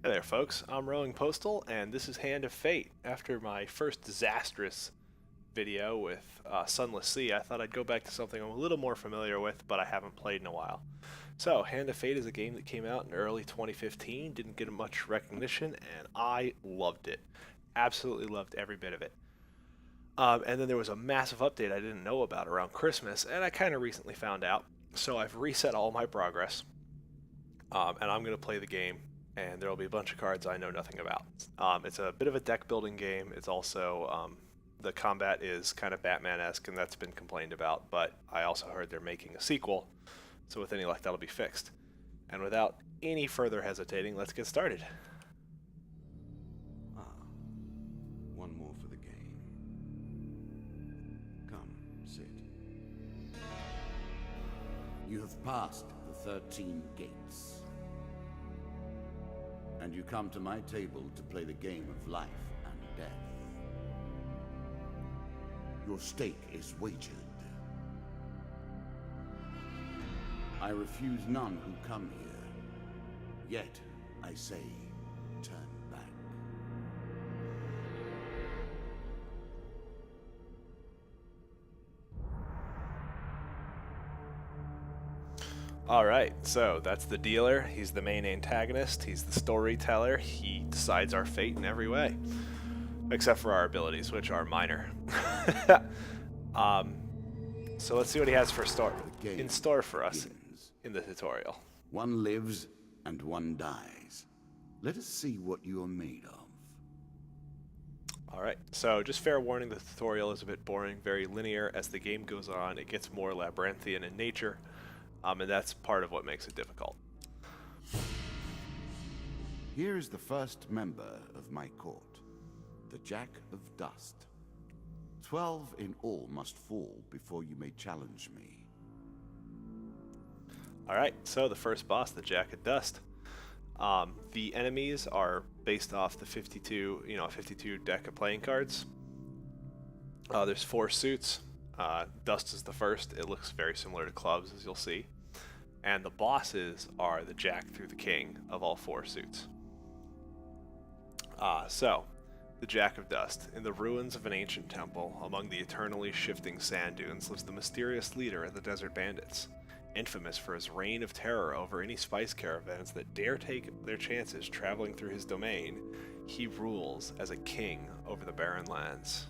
Hey there, folks. I'm Rowing Postal, and this is Hand of Fate. After my first disastrous video with Sunless Sea, I thought I'd go back to something I'm a little more familiar with, but I haven't played in a while. So, Hand of Fate is a game that came out in early 2015, didn't get much recognition, and I loved it. Absolutely loved every bit of it. And then there was a massive update I didn't know about around Christmas, and I kind of recently found out. So I've reset all my progress, and I'm going to play the game, and there will be a bunch of cards I know nothing about. It's a bit of a deck building game. It's also, the combat is kind of Batman-esque, and that's been complained about, but I also heard they're making a sequel, so with any luck that'll be fixed. And without any further hesitating, let's get started. One more for the game. Come, sit. You have passed the 13 gates. And you come to my table to play the game of life and death. Your stake is wagered. I refuse none who come here. Yet, I say, turn back. Alright, so that's the dealer. He's the main antagonist. He's the storyteller. He decides our fate in every way. Except for our abilities, which are minor. So let's see what he has in store for us in the tutorial. One lives and one dies. Let us see what you are made of. Alright, so just fair warning, the tutorial is a bit boring, very linear. As the game goes on, it gets more labyrinthian in nature. And that's part of what makes it difficult. Here is the first member of my court, the Jack of Dust. 12 in all must fall before you may challenge me. Alright, so the first boss, the Jack of Dust. The enemies are based off the 52 deck of playing cards. There's 4 suits. Dust is the first. It looks very similar to clubs, as you'll see. And the bosses are the Jack through the King of all 4 suits. So, the Jack of Dust. In the ruins of an ancient temple, among the eternally shifting sand dunes, lives the mysterious leader of the Desert Bandits. Infamous for his reign of terror over any spice caravans that dare take their chances traveling through his domain, he rules as a king over the barren lands.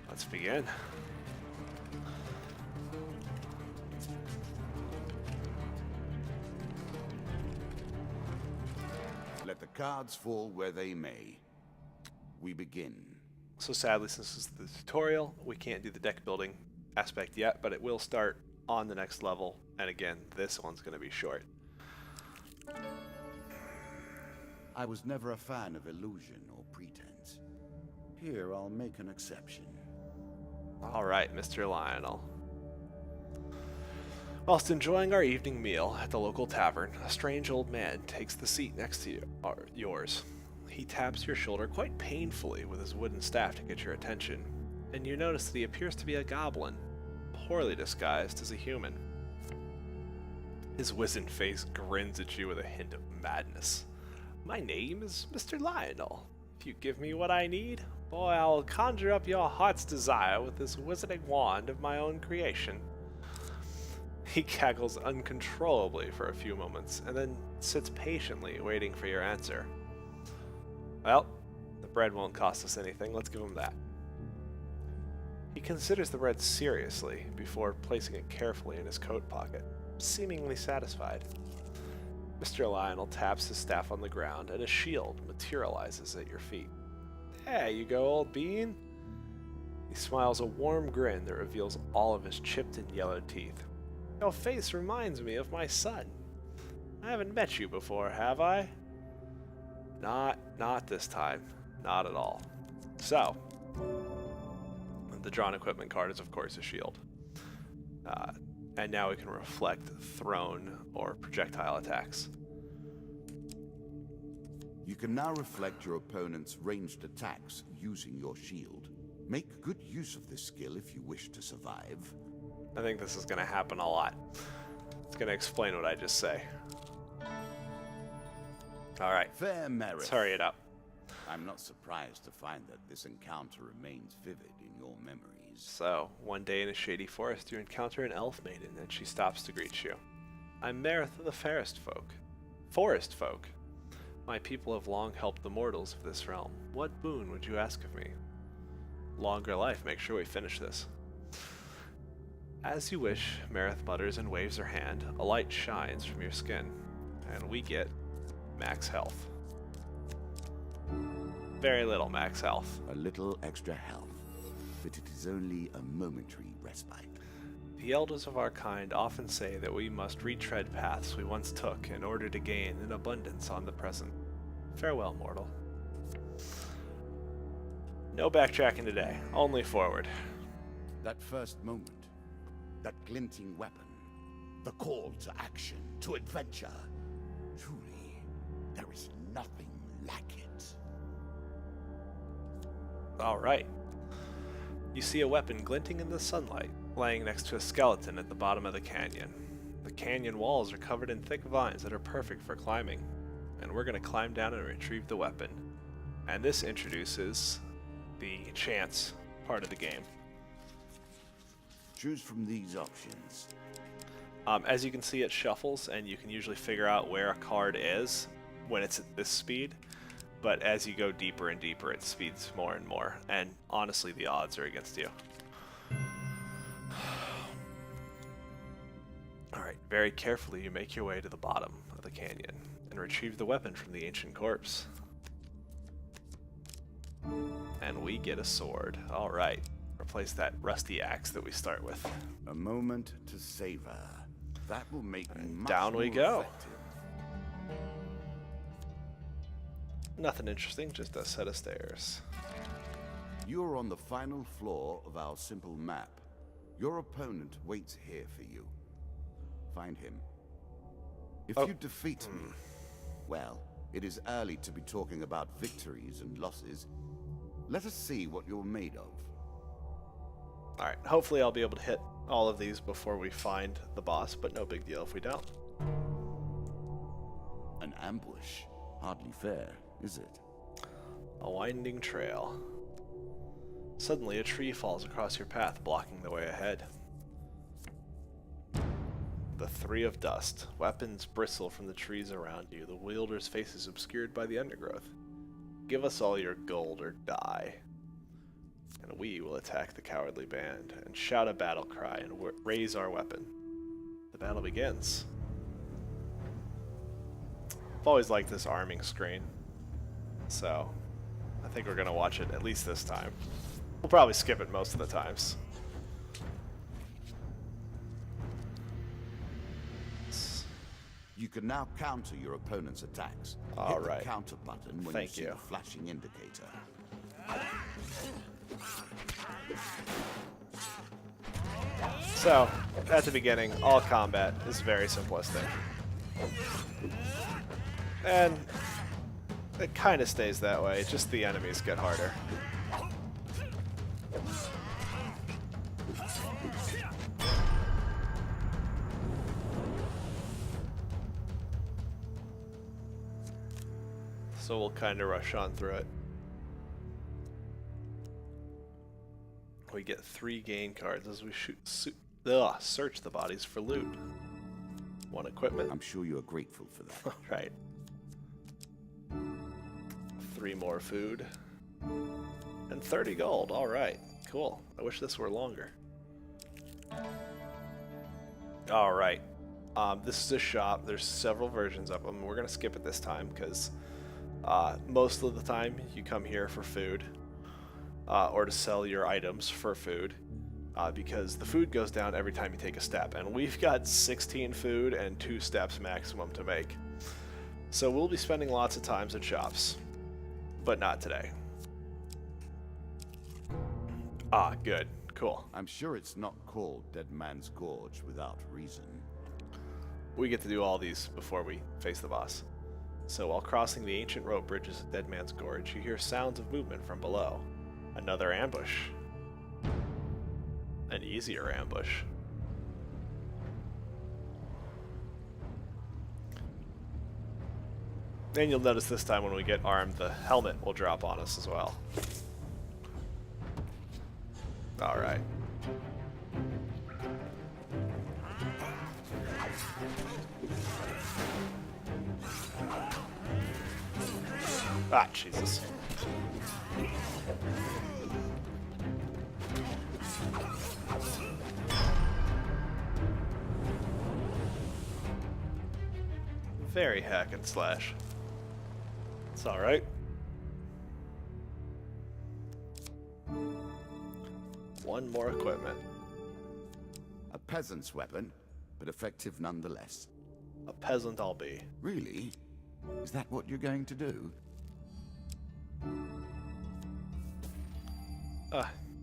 Let's begin. Let the cards fall where they may. We begin. So sadly, since this is the tutorial, we can't do the deck building aspect yet, but it will start on the next level. And again, this one's going to be short. I was never a fan of illusion or pretense. Here, I'll make an exception. Alright, Mr. Lionel. Whilst enjoying our evening meal at the local tavern, a strange old man takes the seat next to yours. He taps your shoulder quite painfully with his wooden staff to get your attention, and you notice that he appears to be a goblin, poorly disguised as a human. His wizened face grins at you with a hint of madness. My name is Mr. Lionel. If you give me what I need, boy, I'll conjure up your heart's desire with this wizarding wand of my own creation. He cackles uncontrollably for a few moments, and then sits patiently waiting for your answer. Well, the bread won't cost us anything, let's give him that. He considers the bread seriously before placing it carefully in his coat pocket, seemingly satisfied. Mr. Lionel taps his staff on the ground, and a shield materializes at your feet. There you go, old bean. He smiles a warm grin that reveals all of his chipped and yellowed teeth. Your face reminds me of my son. I haven't met you before, have I? Not this time. Not at all. So, the drawn equipment card is of course a shield. And now we can reflect thrown or projectile attacks. You can now reflect your opponent's ranged attacks using your shield. Make good use of this skill if you wish to survive. I think this is going to happen a lot. It's going to explain what I just say. Alright, Fair Merith. let's hurry it up. I'm not surprised to find that this encounter remains vivid in your memories. So, one day in a shady forest, you encounter an elf maiden, and she stops to greet you. I'm Marith of the Forest Folk. My people have long helped the mortals of this realm. What boon would you ask of me? Longer life, make sure we finish this. As you wish, Marith mutters and waves her hand. A light shines from your skin, and we get max health. Very little max health. A little extra health, but it is only a momentary respite. The elders of our kind often say that we must retread paths we once took in order to gain an abundance on the present. Farewell, mortal. No backtracking today, only forward. That first moment, that glinting weapon, the call to action, to adventure. Truly, there is nothing like it. Alright. You see a weapon glinting in the sunlight, laying next to a skeleton at the bottom of the canyon. The canyon walls are covered in thick vines that are perfect for climbing, and we're going to climb down and retrieve the weapon. And this introduces the chance part of the game. Choose from these options. As you can see, it shuffles, and you can usually figure out where a card is when it's at this speed. But as you go deeper and deeper, it speeds more and more. And honestly, the odds are against you. Alright, very carefully you make your way to the bottom of the canyon and retrieve the weapon from the ancient corpse. And we get a sword. Alright, replace that rusty axe that we start with. A moment to savor. That will make me much down we more go. effective. Nothing interesting, just a set of stairs. You are on the final floor of our simple map. Your opponent waits here for you. Find him. If you defeat me, well, it is early to be talking about victories and losses. Let us see what you're made of. Alright, hopefully I'll be able to hit all of these before we find the boss, but no big deal if we don't. An ambush. Hardly fair, is it? A winding trail. Suddenly a tree falls across your path, blocking the way ahead. The Three of Dust. Weapons bristle from the trees around you, the wielder's face is obscured by the undergrowth. Give us all your gold or die. And we will attack the cowardly band, and shout a battle cry, and raise our weapon. The battle begins. I've always liked this arming screen, so I think we're going to watch it at least this time. We'll probably skip it most of the times. You can now counter your opponent's attacks. All Hit right. the counter button when Thank you see you. the flashing indicator. So, at the beginning, all combat is very simplistic. And it kind of stays that way, just the enemies get harder. So we'll kind of rush on through it. We get 3 gain cards as we search the bodies for loot. 1 equipment. I'm sure you are grateful for that. Right. 3 more food. And 30 gold. Alright. Cool. I wish this were longer. Alright. This is a shop. There's several versions of them. We're going to skip it this time because most of the time you come here for food. Or to sell your items for food. Because the food goes down every time you take a step. And we've got 16 food and 2 steps maximum to make. So we'll be spending lots of times at shops. But not today. Ah, good. Cool. I'm sure it's not called Dead Man's Gorge without reason. We get to do all these before we face the boss. So while crossing the ancient rope bridges of Dead Man's Gorge, you hear sounds of movement from below. Another ambush. An easier ambush. And you'll notice this time when we get armed, the helmet will drop on us as well. Alright. Ah, Jesus. Very hack and slash. It's alright. One more equipment. A peasant's weapon, but effective nonetheless. A peasant I'll be. Really? Is that what you're going to do?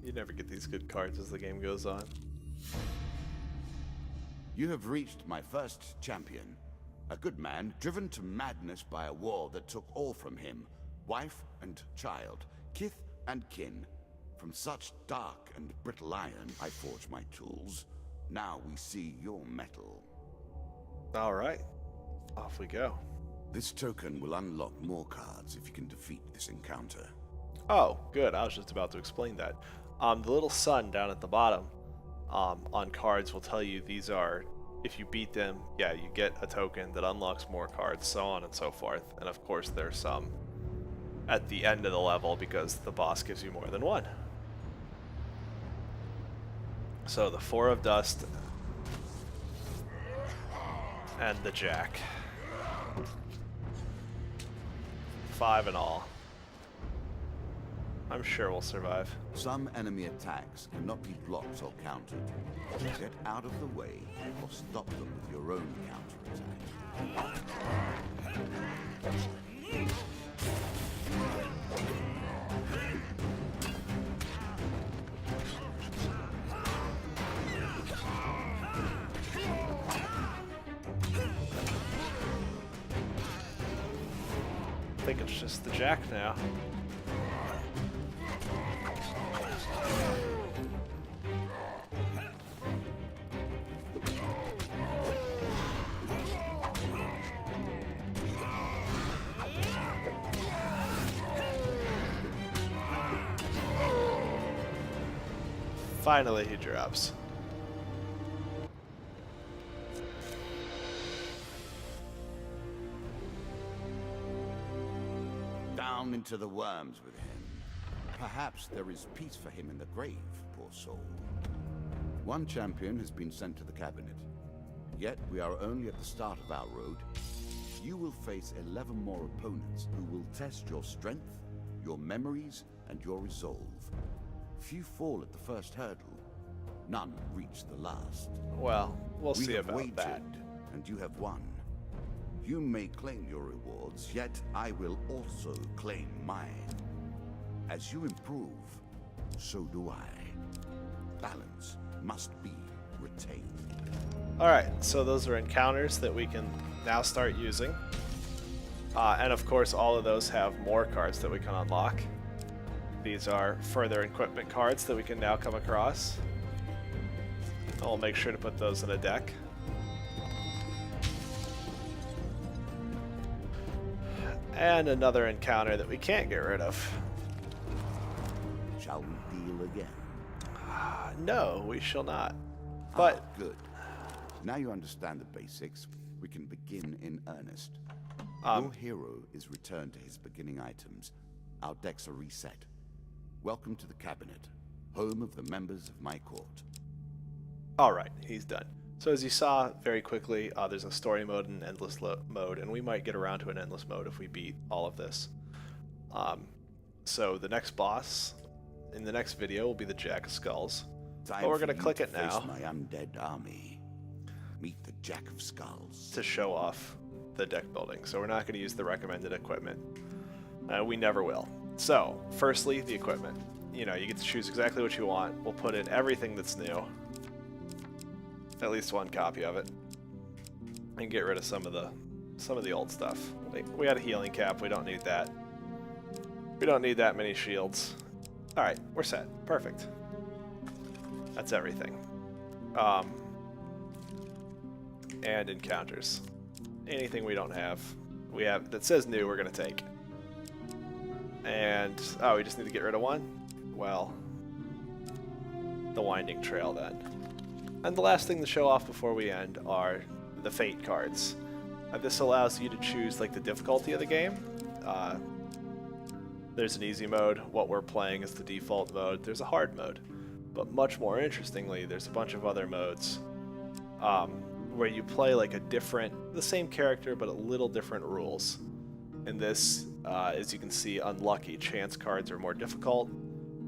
You never get these good cards as the game goes on. You have reached my first champion. A good man driven to madness by a war that took all from him. Wife and child, kith and kin. From such dark and brittle iron I forge my tools. Now we see your metal. Alright. Off we go. This token will unlock more cards if you can defeat this encounter. Oh, good. I was just about to explain that. The little sun down at the bottom on cards will tell you these are, if you beat them, yeah, you get a token that unlocks more cards, so on and so forth. And of course there's some at the end of the level because the boss gives you more than one. So the 4 of dust and the jack. 5 in all. I'm sure we'll survive. Some enemy attacks cannot be blocked or countered. Get out of the way or stop them with your own counterattack. I think it's just the jack now. Finally, he drops. Down into the worms with him. Perhaps there is peace for him in the grave, poor soul. One champion has been sent to the cabinet. Yet we are only at the start of our road. You will face 11 more opponents who will test your strength, your memories, and your resolve. Few fall at the first hurdle. None reach the last. Well, we'll We see have about waited, that. and you have won. You may claim your rewards, yet I will also claim mine. As you improve, so do I. Balance must be retained. Alright, so those are encounters that we can now start using. And of course, all of those have more cards that we can unlock. These are further equipment cards that we can now come across. I'll make sure to put those in a deck. And another encounter that we can't get rid of. Shall we deal again? No, we shall not. But Good. Now you understand the basics, we can begin in earnest. Your hero is returned to his beginning items. Our decks are reset. Welcome to the cabinet, home of the members of my court. alright, he's done. So as you saw very quickly, there's a story mode and an endless mode, and we might get around to an endless mode if we beat all of this. So the next boss in the next video will be the Jack of Skulls. But we're going to click it now My undead army. Meet the Jack of Skulls. to show off the deck building. So we're not going to use the recommended equipment. We never will. So, firstly, the equipment. You know, you get to choose exactly what you want. We'll put in everything that's new. At least one copy of it. And get rid of some of the old stuff. We had a healing cap, we don't need that. We don't need that many shields. Alright, we're set. Perfect. That's everything. And encounters. Anything we don't have, we have that says new we're going to take. And, oh, we just need to get rid of one? Well, the winding trail then. And the last thing to show off before we end are the fate cards. This allows you to choose like the difficulty of the game. There's an easy mode. What we're playing is the default mode. There's a hard mode. But much more interestingly, there's a bunch of other modes where you play like the same character but a little different rules. In this, as you can see, unlucky chance cards are more difficult,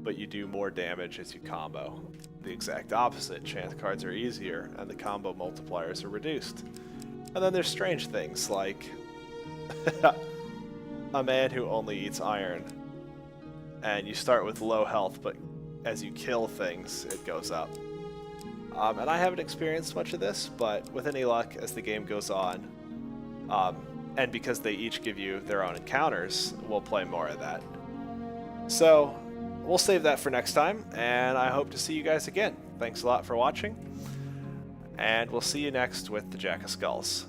but you do more damage as you combo. The exact opposite, chance cards are easier and the combo multipliers are reduced. And then there's strange things like a man who only eats iron. And you start with low health, but as you kill things, it goes up. And I haven't experienced much of this, but with any luck, as the game goes on, and because they each give you their own encounters, we'll play more of that. So, we'll save that for next time, and I hope to see you guys again. Thanks a lot for watching, and we'll see you next with the Jack of Skulls.